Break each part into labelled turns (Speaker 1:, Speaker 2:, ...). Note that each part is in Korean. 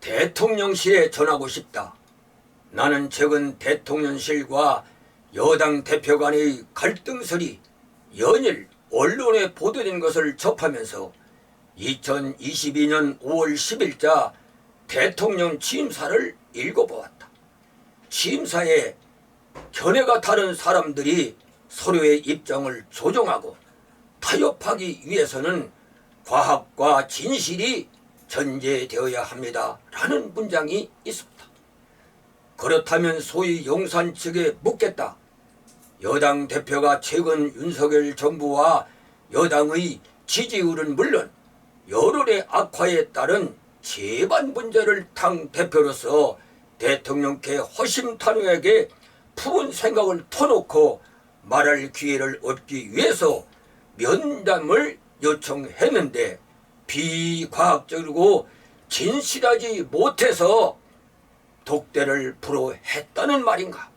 Speaker 1: 대통령실에 전하고 싶다. 나는 최근 대통령실과 여당 대표 간의 갈등설이 연일 언론에 보도된 것을 접하면서 2022년 5월 10일자 대통령 취임사를 읽어보았다. 취임사에 견해가 다른 사람들이 서로의 입장을 조정하고 타협하기 위해서는 과학과 진실이 전제되어야 합니다. 라는 문장이 있습니다. 그렇다면 소위 용산 측에 묻겠다. 여당 대표가 최근 윤석열 정부와 여당의 지지율은 물론 여론의 악화에 따른 제반 문제를 당 대표로서 대통령께 허심탄회하게 푸른 생각을 터놓고 말할 기회를 얻기 위해서 면담을 요청했는데 비과학적이고 진실하지 못해서 독대를 불허했다는 말인가?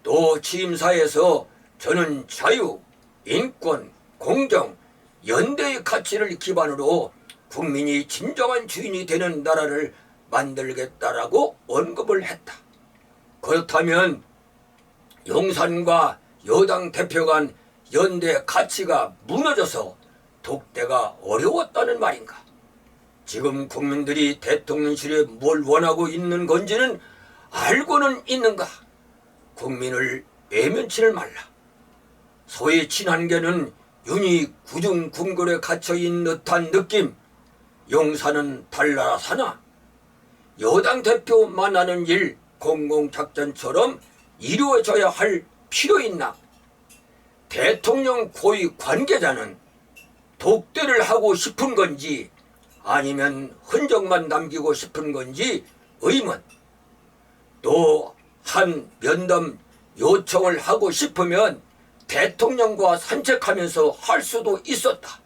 Speaker 1: 또 취임사에서 저는 자유, 인권, 공정, 연대의 가치를 기반으로 국민이 진정한 주인이 되는 나라를 만들겠다라고 언급을 했다. 그렇다면 용산과 여당 대표 간 연대 가치가 무너져서 독대가 어려웠다는 말인가? 지금 국민들이 대통령실에 뭘 원하고 있는 건지는 알고는 있는가? 국민을 외면치를 말라. 소위 친한계는 윤이 구중궁궐에 갇혀있는 듯한 느낌. 용산은 달나라 사나? 여당 대표 만나는 일 공공작전처럼 이루어져야 할 필요 있나? 대통령 고위 관계자는 독대를 하고 싶은 건지 아니면 흔적만 남기고 싶은 건지 의문. 또 한 면담 요청을 하고 싶으면 대통령과 산책하면서 할 수도 있었다.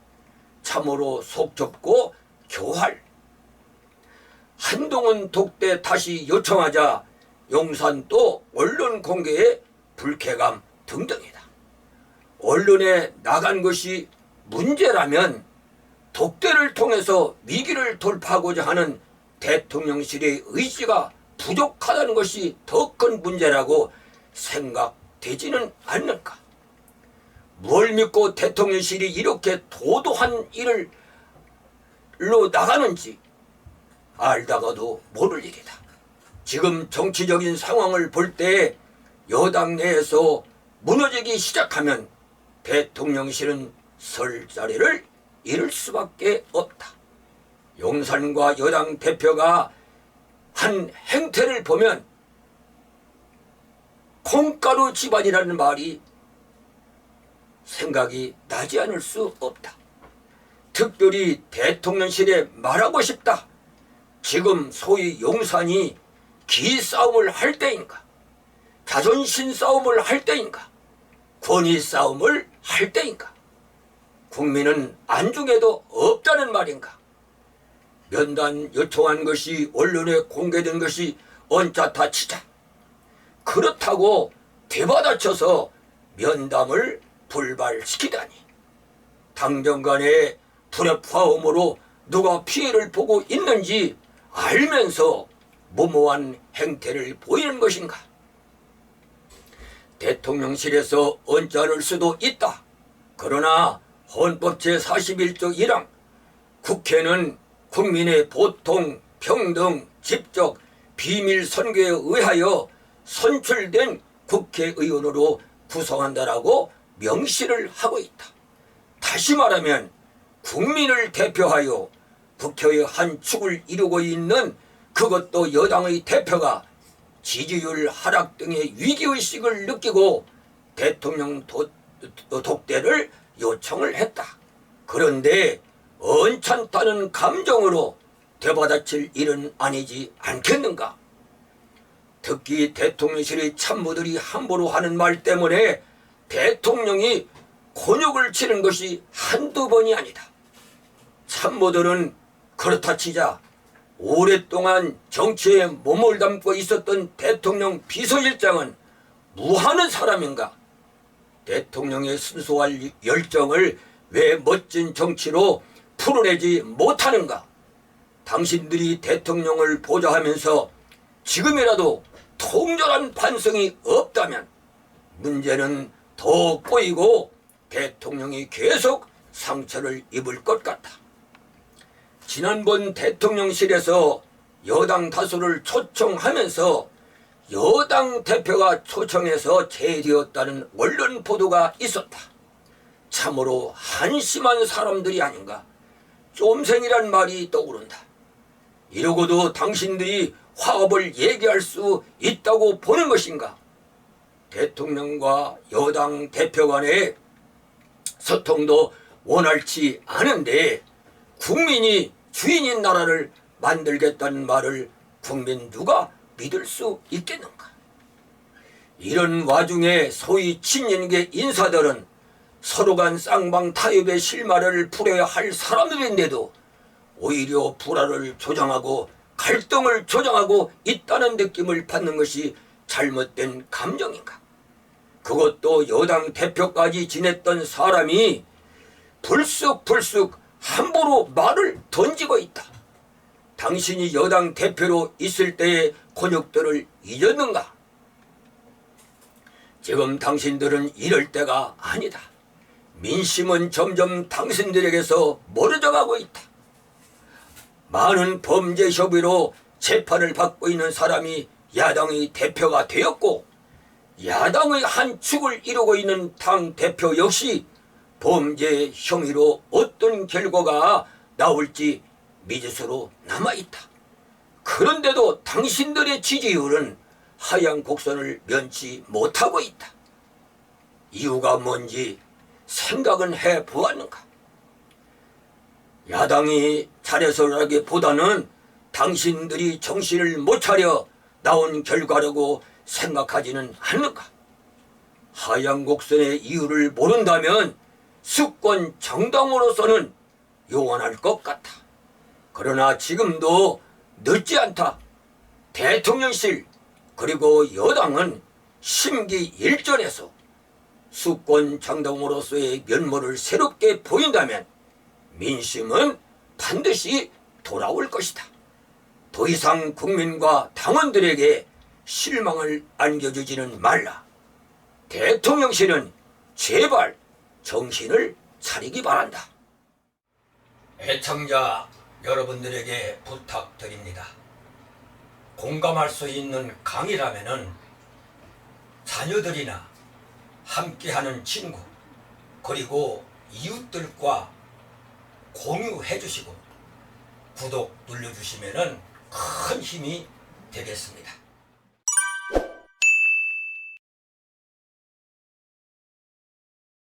Speaker 1: 참으로 속 좁고 교활. 한동훈 독대 다시 요청하자 용산 또 언론 공개에 불쾌감 등등이다. 언론에 나간 것이 문제라면 독대를 통해서 위기를 돌파하고자 하는 대통령실의 의지가 부족하다는 것이 더 큰 문제라고 생각되지는 않는가? 뭘 믿고 대통령실이 이렇게 도도한 일로 나가는지 알다가도 모를 일이다. 지금 정치적인 상황을 볼 때 여당 내에서 무너지기 시작하면 대통령실은 설 자리를 잃을 수밖에 없다. 용산과 여당 대표가 한 행태를 보면 콩가루 집안이라는 말이 생각이 나지 않을 수 없다. 특별히 대통령실에 말하고 싶다. 지금 소위 용산이 기싸움을 할 때인가? 자존심 싸움을 할 때인가? 권위 싸움을 할 때인가? 국민은 안중에도 없다는 말인가? 면담 요청한 것이 언론에 공개된 것이 언짢다 치자. 그렇다고 대받아쳐서 면담을 불발시키다니. 당정 간의 불협화음으로 누가 피해를 보고 있는지 알면서 무모한 행태를 보이는 것인가? 대통령실에서 언짢을 수도 있다. 그러나 헌법 제41조 1항 국회는 국민의 보통, 평등, 직접, 비밀 선거에 의하여 선출된 국회의원으로 구성한다라고 명시를 하고 있다. 다시 말하면 국민을 대표하여 국회의 한 축을 이루고 있는 그것도 여당의 대표가 지지율 하락 등의 위기의식을 느끼고 대통령 독대를 요청을 했다. 그런데 언짢다는 감정으로 되받아칠 일은 아니지 않겠는가? 특히 대통령실의 참모들이 함부로 하는 말 때문에 대통령이 곤욕을 치는 것이 한두 번이 아니다. 참모들은 그렇다 치자 오랫동안 정치에 몸을 담고 있었던 대통령 비서실장은 무하는 사람인가? 대통령의 순수할 열정을 왜 멋진 정치로 풀어내지 못하는가? 당신들이 대통령을 보좌하면서 지금이라도 통절한 반성이 없다면 문제는 더 꼬이고 대통령이 계속 상처를 입을 것 같다. 지난번 대통령실에서 여당 다수를 초청하면서 여당 대표가 초청해서 제의되었다는 언론 보도가 있었다. 참으로 한심한 사람들이 아닌가. 쫌생이란 말이 떠오른다. 이러고도 당신들이 화합을 얘기할 수 있다고 보는 것인가? 대통령과 여당 대표 간의 소통도 원활치 않은데 국민이 주인인 나라를 만들겠다는 말을 국민 누가 믿을 수 있겠는가? 이런 와중에 소위 친윤계 인사들은 서로 간 쌍방 타협의 실마리를 풀어야 할 사람들인데도 오히려 불화를 조장하고 갈등을 조장하고 있다는 느낌을 받는 것이 잘못된 감정인가? 그것도 여당 대표까지 지냈던 사람이 불쑥불쑥 함부로 말을 던지고 있다. 당신이 여당 대표로 있을 때의 곤욕들을 잊었는가? 지금 당신들은 이럴 때가 아니다. 민심은 점점 당신들에게서 멀어져 가고 있다. 많은 범죄 혐의로 재판을 받고 있는 사람이 야당의 대표가 되었고 야당의 한 축을 이루고 있는 당 대표 역시 범죄 혐의로 어떤 결과가 나올지 미지수로 남아있다. 그런데도 당신들의 지지율은 하향 곡선을 면치 못하고 있다. 이유가 뭔지 생각은 해보았는가? 야당이 잘해서라기보다는 당신들이 정신을 못 차려 나온 결과라고 생각하지는 않는가? 하향 곡선의 이유를 모른다면 수권 정당으로서는 용언할 것 같아. 그러나 지금도 늦지 않다. 대통령실 그리고 여당은 심기일전에서 수권 정당으로서의 면모를 새롭게 보인다면 민심은 반드시 돌아올 것이다. 더 이상 국민과 당원들에게 실망을 안겨주지는 말라. 대통령실은 제발 정신을 차리기 바란다. 애청자 여러분들에게 부탁드립니다. 공감할 수 있는 강의라면은 자녀들이나 함께하는 친구 그리고 이웃들과 공유해 주시고 구독 눌러주시면은 큰 힘이 되겠습니다.